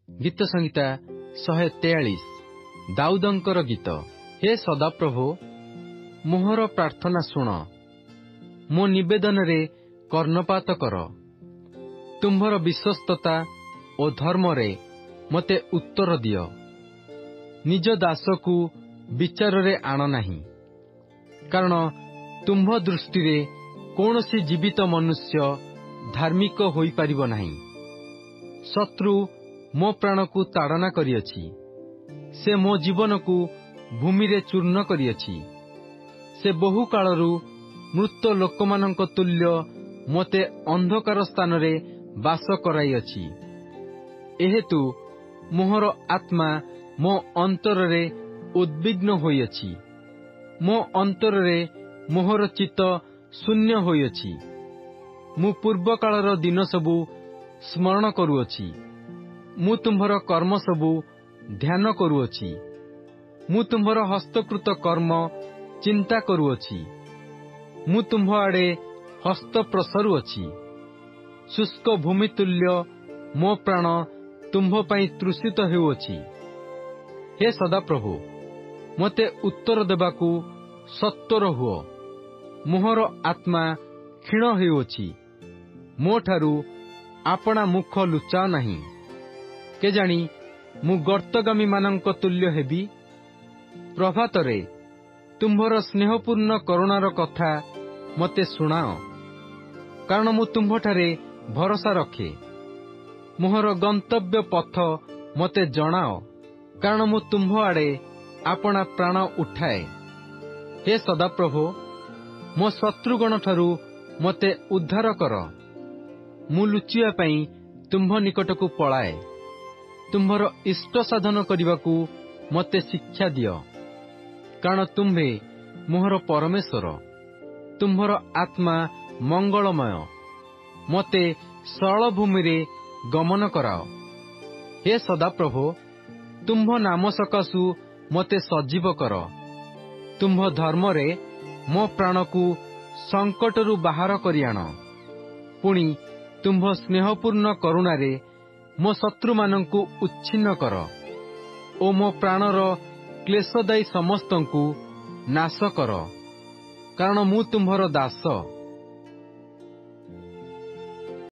गीत संहिता 143 दाऊदंकर गीत। हे सदाप्रभु मोहर प्रार्थना शुण, मो निवेदन रे कर्णपात कर। तुम्भर विश्वस्तता और धर्म रे मते उत्तर दियो। निज दास को विचार रे आण नहीं, कारण तुम्भ दृष्टि रे कौनसी जीवित मनुष्य धार्मिक होई पारिबो नहीं। शत्रु मो प्राण को ताड़ना करियछि, से मो जीवन को भूमि रे चूर्ण करियछि। से बहु कालरू मृत लोकमानंक तुल्य मते अंधकार स्थान रे वास कराइयछि। एहेतु मोहर आत्मा मो अंतर रे उद्विग्न होइयछि। मो अंतर रे मोहर चित्त शून्य होइयछि। मु पूर्व कालर दिन सबु स्मरण करूअछि। मु तुम्भर कर्म सबु ध्यान करूअछि। मु तुम्भर हस्तकृत कर्म चिंता करूअछि। मु तुम्भ आड़े हस्त प्रसरुअछि। शुष्क भूमि तुल्य मो प्राण तुम्भ पई तृषित हेउअछि। हे सदाप्रभु मते उत्तर देबाकू सत्वर हुओ। मोहर आत्मा क्षीण हेउअछि। मो ठारू आपणा मुख लुचाओ नहीं। केजाणी मु गर्तगामी मानंक तुल्य हेबी। प्रभातरे तुम्भर स्नेहपूर्ण करुणार कथा मते सुनाओ, कारण मु तुम्भठारे भरोसा रखे। मोहर गंतव्य पथ मते जणाओ, कारण मु तुम्भ आड़े आपणा प्राण उठाए। हे सदाप्रभु मो शत्रुगण ठारू मते उद्धार कर। मु लुचिया पई तुम्भ निकटकू पलाए। तुम्भर इष्ट साधन करने मते शिक्षा दियो, कारण तुम्भे मोहर परमेश्वर। तुम्भर आत्मा मंगलमय। मते सरल भूमि रे गमन कराओ। हे सदाप्रभु तुम्भ नाम सकाशु मते सजीव कर। तुम्भ धर्म रे मो प्राण को संकट रु बाहर करि आण। पुणी तुम्भ स्नेहपूर्ण करुणा रे मो शत्रु मानंकु उच्छिन्न कर ओ मो प्राणर क्लेशदायी समस्तंकु नाश कर, कारण मु तुम्भर दास।